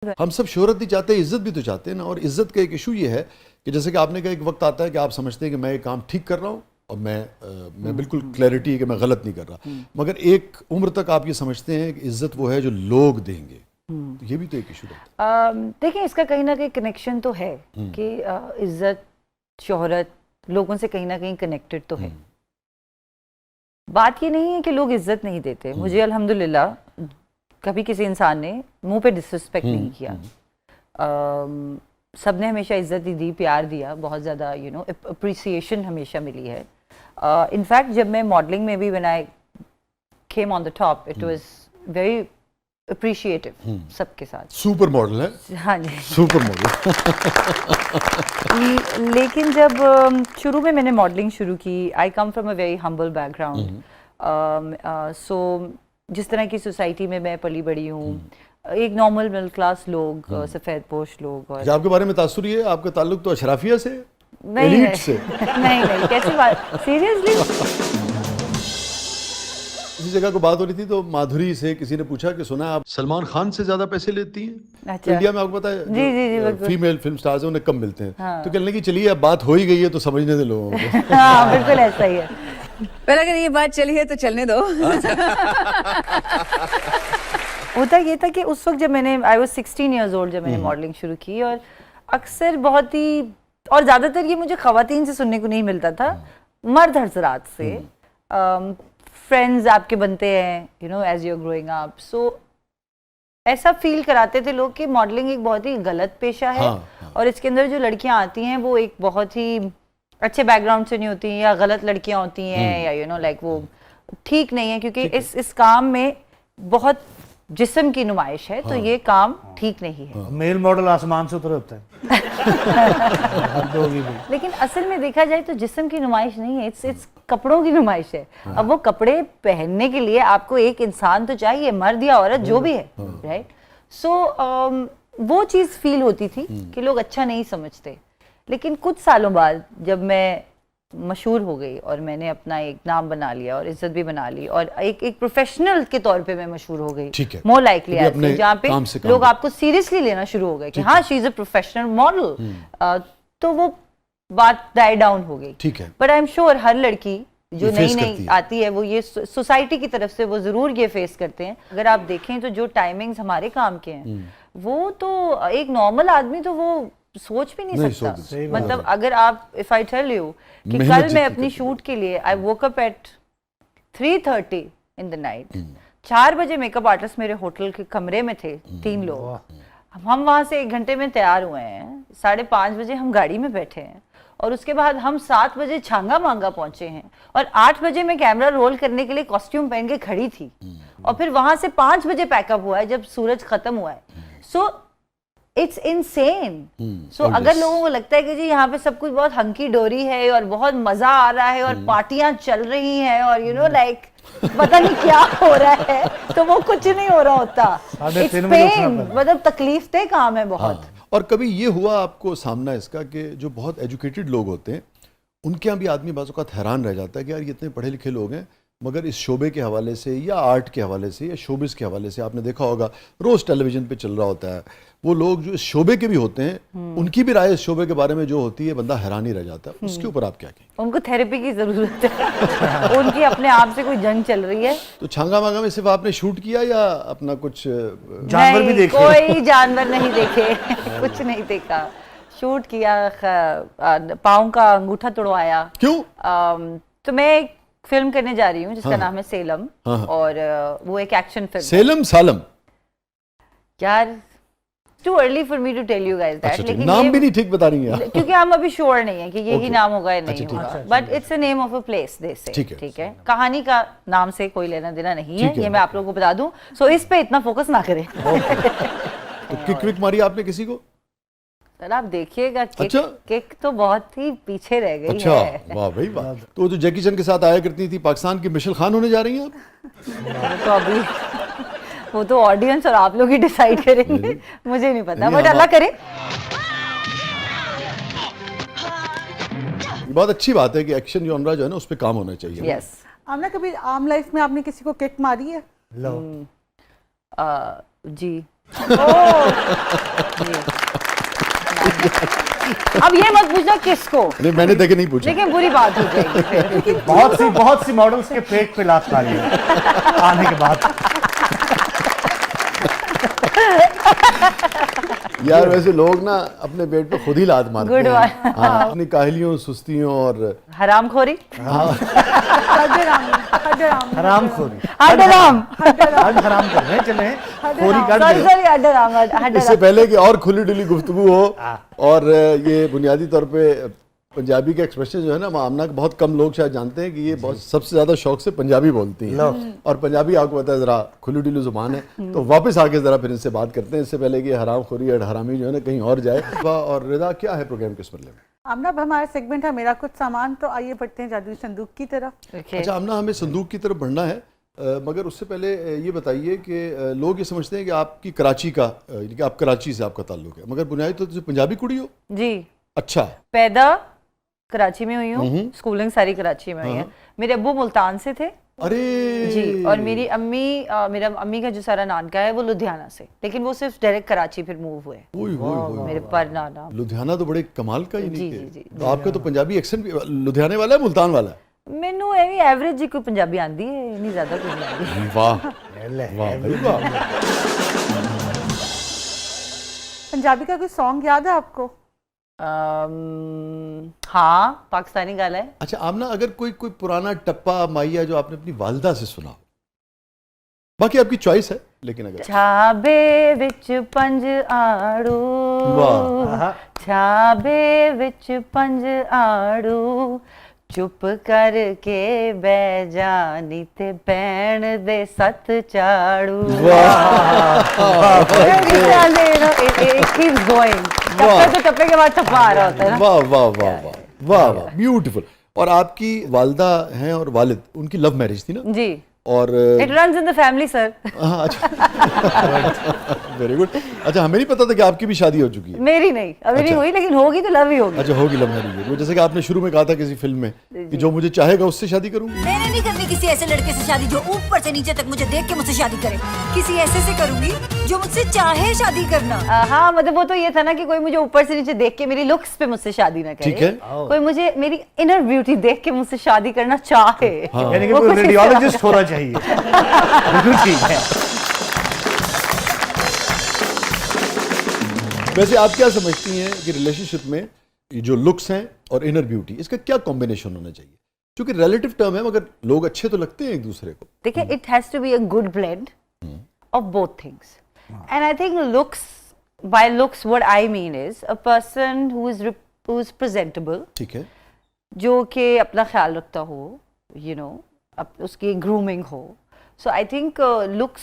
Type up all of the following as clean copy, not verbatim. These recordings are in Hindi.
हम सब शोहरत नहीं चाहते, इज्जत भी तो चाहते हैं ना। और इज्जत का एक इशू ये है कि जैसे कि आपने कहा, एक वक्त आता है कि आप समझते हैं कि मैं ये काम ठीक कर रहा हूँ और मैं बिल्कुल क्लैरिटी है कि मैं गलत नहीं कर रहा, मगर एक उम्र तक आप ये समझते हैं कि इज्जत वो है जो लोग देंगे। तो ये भी तो एक इशू रहता है। देखिए, इसका कहीं ना कहीं कनेक्शन तो है कि इज्जत, शोहरत लोगों से कहीं ना कहीं कनेक्टेड तो है। बात ये नहीं है कि लोग इज्जत नहीं देते। मुझे अल्हम्दुलिल्लाह कभी किसी इंसान ने मुंह पे डिसरिस्पेक्ट नहीं किया। सबने हमेशा इज्जत ही दी, प्यार दिया, बहुत ज़्यादा अप्रिसिएशन हमेशा मिली है। इनफैक्ट जब मैं मॉडलिंग में भी, when I came on the top, it was very appreciative सबके साथ। सुपर मॉडल है। हाँ जी, सुपर मॉडल। लेकिन जब शुरू में मैंने मॉडलिंग शुरू की, I come from a very humble background. So जिस तरह की सोसाइटी में मैं पली बड़ी हूँ, एक नॉर्मल मिडिल क्लास लोग, सफ़ेद पोश लोग। और आपके बारे में तासुर ये है, आपका ताल्लुक तो अशराफिया से, नहीं एलीट है। से। नहीं, कैसी बात, सीरियसली। इसी जगह को बात हो रही थी तो माधुरी से किसी ने पूछा कि सुना आप सलमान खान से ज्यादा पैसे लेती हैं। अच्छा। तो इंडिया में आपको पता है जी, फीमेल फिल्म स्टार्स हैं उन्हें कम मिलते हैं। हाँ। तो कहने लगी चलिए अब बात हो ही गई है तो समझने दे लोगों को। हाँ, बिल्कुल ऐसा ही है। पर अगर ये बात चली है तो चलने दो। होता ये था कि उस वक्त जब मैंने, आई वाज 16 इयर्स ओल्ड जब मैंने मॉडलिंग शुरू की, और अक्सर बहुत ही, और ज़्यादातर ये मुझे ख़वातीन से सुनने को नहीं मिलता था, मर्द हज़रात से। फ्रेंड्स आपके बनते हैं as you are growing up. So ऐसा फील कराते थे लोग कि मॉडलिंग एक बहुत ही गलत पेशा है। हाँ। और इसके अंदर जो लड़कियां आती हैं वो एक बहुत ही अच्छे बैकग्राउंड से नहीं होती हैं, या गलत लड़कियां होती हैं, या लाइक वो ठीक नहीं है, क्योंकि इस काम में बहुत जिस्म की नुमाइश है। तो ये काम ठीक नहीं है। मेल मॉडल आसमान से उतरे होते हैं। लेकिन असल में देखा जाए तो जिस्म की नुमाइश नहीं है, इट्स कपड़ों की नुमाइश है। अब वो कपड़े पहनने के लिए आपको एक इंसान तो चाहिए, मर्द या औरत जो भी है, राइट। सो वो चीज़ फील होती थी कि लोग अच्छा नहीं समझते। लेकिन कुछ सालों बाद जब मैं मशहूर हो गई और मैंने अपना एक नाम बना लिया और इज्जत भी बना ली, और एक प्रोफेशनल के तौर पे मैं मशहूर हो गई, मोर लाइकली, जहाँ पे लोग आपको सीरियसली लेना शुरू हो गए कि हाँ, she is a professional model. तो वो बात डाई डाउन हो गई। ठीक है। बट आई एम श्योर हर लड़की जो नई आती है वो ये सोसाइटी की तरफ से वो जरूर ये फेस करते हैं। अगर आप देखें तो जो टाइमिंग्स हमारे काम के हैं, वो तो एक नॉर्मल आदमी तो वो सोच भी नहीं सकता। मतलब अगर आप, इफ आई टेल यू कि कल मैं अपनी शूट के लिए, I woke up at 3:30 in the night, 4 बजे मेकअप आर्टिस्ट मेरे होटल के कमरे में थे, 3 लोग। हम वहां से 1 घंटे में तैयार हुए हैं, 5:30 बजे हम गाड़ी में बैठे हैं, और उसके बाद हम 7 बजे छांगा मांगा पहुंचे हैं, और 8 बजे मैं कैमरा रोल करने के लिए कॉस्ट्यूम पहन के खड़ी थी, और फिर वहां से 5 बजे पैकअप हुआ है जब सूरज खत्म हुआ है। So it's insane. सो अगर लोगों को लगता है कि जी यहाँ पे सब कुछ बहुत हंकी डोरी है और बहुत मजा आ रहा है और पार्टियां चल रही हैं और लाइक पता नहीं क्या हो रहा है, तो वो कुछ नहीं हो रहा होता। इट्स पेन, मतलब तकलीफ दे काम है बहुत। हाँ। और कभी ये हुआ आपको सामना इसका कि जो बहुत एजुकेटेड लोग होते हैं उनके यहाँ भी आदमी बाज़ औक़ात हैरान रह जाता है कि यार ये इतने पढ़े लिखे लोग हैं, मगर इस शोबे के हवाले से या आर्ट के हवाले से या शोबिस के हवाले से, आपने देखा होगा रोज़ टेलीविज़न पे चल रहा होता है, वो लोग जो इस शोबे के भी होते हैं उनकी भी राय इस शोबे के बारे में जो होती है, बंदा हैरान ही रह जाता है। उसके ऊपर आप क्या कहें? उनको थेरेपी की जरूरत है। उनकी अपने आप से कोई जंग चल रही है। तो छांगा मांगा में सिर्फ आपने शूट किया या अपना कुछ जानवर भी देखे? कोई जानवर नहीं देखे। कुछ नहीं देखा, शूट किया, पाँव का अंगूठा तोड़वाया। क्यों? तो मैं एक फिल्म करने जा रही हूँ जिसका नाम है सेलम। और वो एक एक्शन फिल्म। सेलम सालम यार, too early for me to tell you guys that. लेकिन नाम भी नहीं ठीक बता रही हैं क्योंकि हम अभी श्योर नहीं है कि यही नाम होगा या नहीं होगा, but it's a name of a place they से। ठीक है। कहानी का नाम से कोई लेना देना नहीं है, ये मैं आप लोगों को बता दूं। सो इस पे इतना फोकस ना करें। तो किक विक मारी आपने किसी को? सर आप देखिएगा, किक तो बहुत ही पीछे रह गई अच्छा, है। वाह भाई वाह। तो जो जैकी चैन के साथ आया करती थी, पाकिस्तान की मिशेल खान होने जा रही हैं आप? तो अभी वो तो ऑडियंस और आप लोग ही डिसाइड करेंगे, मुझे नहीं पता, बट अल्लाह करे। बहुत अच्छी बात है कि एक्शन जॉनरा जो है ना उस पे काम होना चाहिए। यस। आपने कभी आम लाइफ में आपने किसी को किक मारी है? लो। जी अब ये मत पूछना किसको, नहीं मैंने देखे नहीं पूछा। लेकिन बुरी बात हो जाएगी फिर। बहुत सी मॉडल्स के पेट पे लात मारी है आने के बाद। यार वैसे लोग ना अपने पेट पे खुद ही लात मारते Good हैं। one. हाँ, अपनी काहलियों, सुस्तियों और हरामखोरी, हरामखोरी, हड्डराम, आज हराम कर रहे हैं, चले खोरी काट सॉरी दे। सॉरी, हड्डराम, इससे हड्डराम। पहले कि और खुली डुली गुफ्तगू हो और ये बुनियादी तौर पे पंजाबी का एक्सप्रेशन जो है ना, आमना के बहुत कम लोग शायद जानते हैं कि ये बहुत सबसे ज्यादा शौक से पंजाबी बोलती हैं और पंजाबी आपको पता है जरा खुली डुली जुबान है। तो वापस आके जरा फिर इनसे बात करते हैं, इससे पहले कि हरामखोरी और हरामी जो है ना कहीं और जाए। और रिदा क्या है प्रोग्राम के इस मतलब में? आमना, अब हमारा सेगमेंट है मेरा कुछ सामान, तो आइए बढ़ते हैं जादुई संदूक की तरफ। अच्छा आमना, हमें संदूक की तरफ बढ़ना है, मगर उससे पहले ये बताइए कि लोग ये समझते हैं कि आपकी कराची का, यानी कि आप कराची से आपका ताल्लुक है, मगर बुनियादी तौर से पंजाबी कुड़ी हो? जी, अच्छा, पैदा कराची में हुई हूँ, स्कूलिंग सारी कराची में हुई है। मेरे अब्बू मुल्तान से थे अरे जी, और मेरी अम्मी, मेरा अम्मी का जो सारा नानका है वो लुधियाना से, लेकिन वो सिर्फ डायरेक्ट कराची फिर मूव हुए। ओए होए होए। मेरे परनाना लुधियाना तो बड़े कमाल का ही जी, नहीं जी, तो आपका तो पंजाबी एक्सेंट भी लुधियाने वाला है, मुल्तान वाला है? मैनू एवी एवरेज जी कोई पंजाबी आंदी है, नहीं ज्यादा कोई नहीं आंदी। वाह वाह भाई वाह। पंजाबी का कोई सॉन्ग याद है आपको? हाँ, पाकिस्तानी गाना है। अच्छा आमना, अगर कोई कोई पुराना टप्पा माइया जो आपने अपनी वालदा से सुना हो, बाकी आपकी चॉइस है, लेकिन अगर छाबे विच पंज आड़ू, वाह। छाबे विच पंज आड़ू, चुप करके बह जानी ते पैण दे सत चाड़ू। टप्पे तो टप्पे के बाद टप्पा आ रहा होता है ना। वाह वाह वाह वाह वाह वाह, ब्यूटीफुल। और आपकी वालदा हैं और वालिद, उनकी लव मैरिज थी ना? जी, और it runs in the family sir. हाँ अच्छा, वेरी गुड। अच्छा हमें नहीं पता था कि आपकी भी शादी हो चुकी है। मेरी नहीं, अभी नहीं हुई, लेकिन होगी तो लव ही होगी। अच्छा होगी लव मैरिज, वो जैसे कि आपने शुरू में कहा था किसी फिल्म में कि जो मुझे चाहेगा उससे शादी करूंगी। मैंने नहीं करनी किसी ऐसे लड़के से शादी जो ऊपर से नीचे तक मुझे देख के मुझसे शादी करे। किसी ऐसे से करूंगी जो मुझसे चाहे शादी करना। हाँ, मतलब वो तो ये था ना कि कोई मुझे ऊपर से नीचे देख के मेरी लुक्स पे मुझसे शादी ना करे। ठीक है। कोई मुझे मेरी इनर ब्यूटी देख के मुझसे शादी करना चाहे। यानी कि वो कोई कुछ इस रेडियोलॉजिस्ट होना चाहिए। बिल्कुल ठीक है। वैसे आप क्या समझती हैं कि रिलेशनशिप में ये जो लुक्स हैं और इनर ब्यूटी, इसका क्या कॉम्बिनेशन होना चाहिए? क्योंकि रिलेटिव टर्म है, मगर लोग अच्छे तो लगते हैं एक दूसरे को। देखिए, it has to be a good blend of both things, and I think looks, by looks what I mean is a person who is presentable, ठीक है, जो कि अपना ख्याल रखता हो, यू नो, उसकी ग्रूमिंग हो। सो आई थिंक लुक्स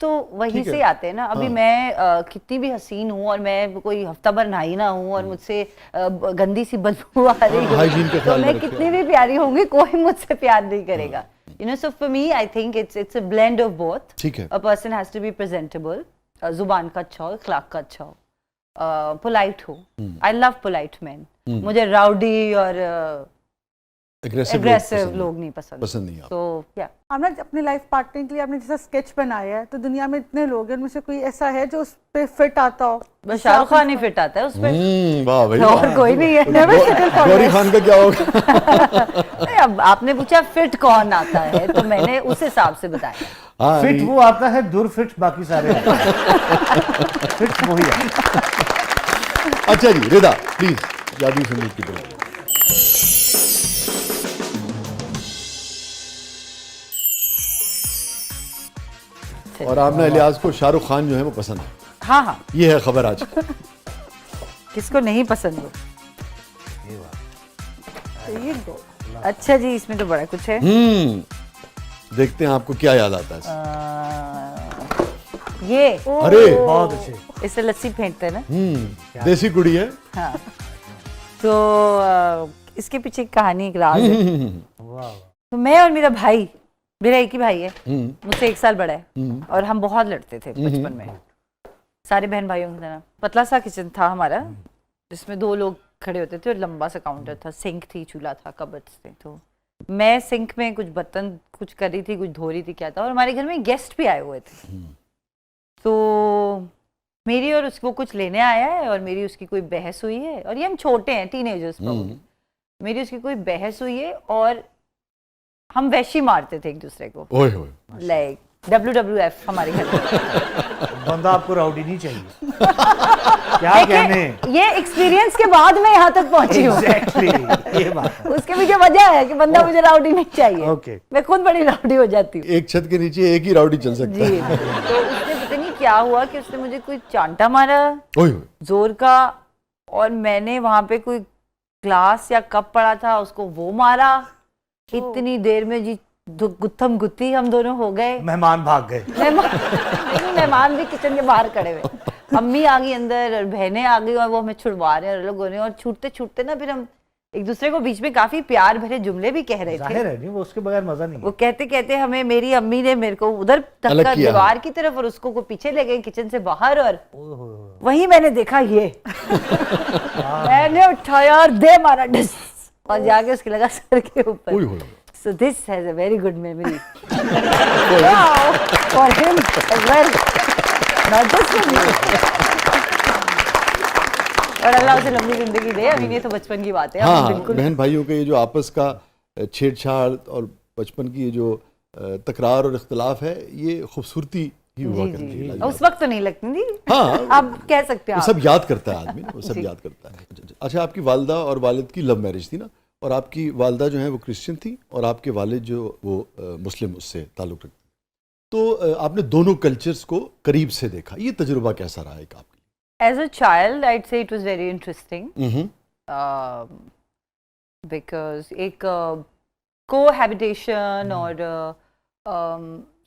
तो वहीं ठीक है। से आते हैं ना। अभी मैं कितनी भी हसीन हूँ और मैं कोई हफ्ता भर नहाई ना हूँ और मुझसे गंदी सी बदबू आ रही हो, हाइजीन का तो ख्याल मैं रखें। कितनी भी प्यारी होंगी, कोई मुझसे प्यार नहीं करेगा। You know, so for me I think it's a blend of both. ठीक है। A person has to be presentable, जुबान का अच्छा हो, अखलाक का अच्छा हो, पोलाइट हो। I love polite man. मुझे राउडी और एग्रेसिव लोग नहीं पसंद नहीं। तो या आमना, अपने लाइफ पार्टनर के लिए आपने जैसा स्केच बनाया है, तो दुनिया में इतने लोग हैं, उनमें से कोई ऐसा है जो उस पे फिट आता हो? बस शाहरुख खान ही फिट आता है उसमें, वाह भाई और कोई नहीं है। गौरी खान का क्या होगा? नहीं, अब आपने पूछा फिट कौन आता है, तो मैंने उस हिसाब से बताया। हाँ, फिट नहीं। वो आता है, दूर फिट बाकी सारे फिट वही है। अच्छा जी रिदा, प्लीज जादुई संदूक की तरफ। और आमना इलियास को शाहरुख खान जो है वो पसंद है, हाँ हाँ, ये है खबर आज। किसको नहीं पसंद हो। अच्छा जी, इसमें तो बड़ा कुछ है। देखते हैं आपको क्या याद आता है। ये अरे बहुत अच्छे। इससे लस्सी फेंटते हैं ना। देसी कुड़ी है। हाँ, तो इसके पीछे एक कहानी, एक राज है। तो मैं और मेरा भाई, मेरा एक ही भाई है, मुझसे 1 साल बड़ा है, और हम बहुत लड़ते थे बचपन में, सारे बहन भाइयों की तरह। पतला सा किचन था हमारा, जिसमें 2 लोग खड़े होते थे और लंबा सा काउंटर था, सिंक थी, चूल्हा था, कबर्ड्स थे। तो मैं सिंक में कुछ बर्तन कुछ कर रही थी, कुछ धो रही थी, क्या था, और हमारे घर में गेस्ट भी आए हुए थे। तो मेरी और उसको कुछ लेने आया है और मेरी उसकी कोई बहस हुई है, और ये हम छोटे हैं, टीनेजर्स, मेरी उसकी कोई बहस हुई है और हम वैशी मारते थे एक दूसरे को, ओए होए लाइक WWF हमारे घर में। बंदा आपको राउडी नहीं चाहिए। क्या कहने। ये एक्सपीरियंस के बाद मैं यहाँ तक पहुंची हूँ। एग्जैक्टली ये बात है। उसके पीछे वजह है कि बंदा मुझे राउडी नहीं चाहिए। Okay. मैं खुद बड़ी राउडी हो जाती हूँ। एक छत के नीचे एक ही राउडी चल सकता जी, है। तो उसने पता नहीं क्या हुआ कि उसने मुझे कोई चांटा मारा ओए होए जोर का, और मैंने वहां पे कोई ग्लास या कप पड़ा था, उसको वो मारा। इतनी देर में जी गुत्थम गुत्ती हम दोनों हो गए। मेहमान भाग गए। मेहमान भी किचन के बाहर खड़े हुए, अम्मी आ गई अंदर और बहनें आ गई और वो हमें छुड़वा रहे हैं और लोगों ने, और छूटते छूटते ना फिर हम एक दूसरे को बीच में काफी प्यार भरे जुमले भी कह रहे थे। जाहिर है नहीं, वो उसके बगैर मजा नहीं वो कहते कहते हमें, मेरी अम्मी ने मेरे को उधर अलग धक्का किया। दीवार की तरफ और उसको को पीछे ले गए किचन से बाहर, और वही मैंने देखा ये मैंने उठाया और दे मारा डिस, और जाके उसके लगा सर के ऊपर। ओए होए So this has a very good memory. Wow, for him as well. Not just for me. और अल्लाह उसे लंबी जिंदगी दे। अभी ये तो बचपन की बात है। हाँ हम हाँ, बिल्कुल बहन भाइयों के ये जो आपस का छेड़छाड़ और बचपन की ये जो तकरार और इख्तलाफ है, ये खूबसूरती ही हुआ करती है। लाजवाब। उस वक्त तो नहीं लगती थी। हाँ, आप कह सकते हैं वो आप। सब याद करता है आदमी, वो सब याद करता है। अच्छा, आपकी वालदा और वालिद की लव मैरिज थी ना, और आपकी वालदा जो है वो क्रिश्चियन थी और आपके वालिद जो वो मुस्लिम उससे ताल्लुक़ रखते, तो आपने दोनों कल्चर्स को करीब से देखा, ये तजुर्बा कैसा रहा एक आपके लिए? As a child, I'd say it was very interesting. Because एक cohabitation और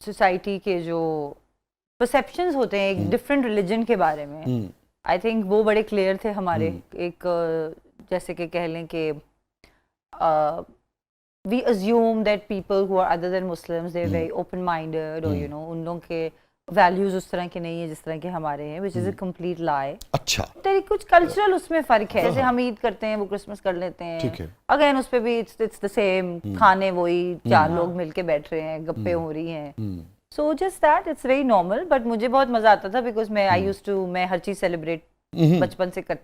सोसाइटी के जो परसेप्शंस होते हैं एक डिफरेंट रिलीजन के बारे में, आई थिंक वो बड़े क्लियर थे हमारे। एक जैसे कि कह लें कि we assume that people who are other than Muslims, they're very open-minded, or you know, उन लोगों के वैल्यूज उस तरह के नहीं है जिस तरह के हमारे हैं, which is a complete lie. अच्छा, तेरी कुछ कल्चरल उसमें फर्क है, जैसे हम ईद करते हैं वो क्रिसमस कर लेते हैं, ठीक है। अगेन उस पे भी it's the same, खाने वही, चार लोग मिलके बैठ रहे हैं, गप्पे हो रही हैं, so just that it's very normal. but मुझे बहुत मजा आता था because मैं I used to, मैं हर चीज सेलिब्रेट बचपन से करते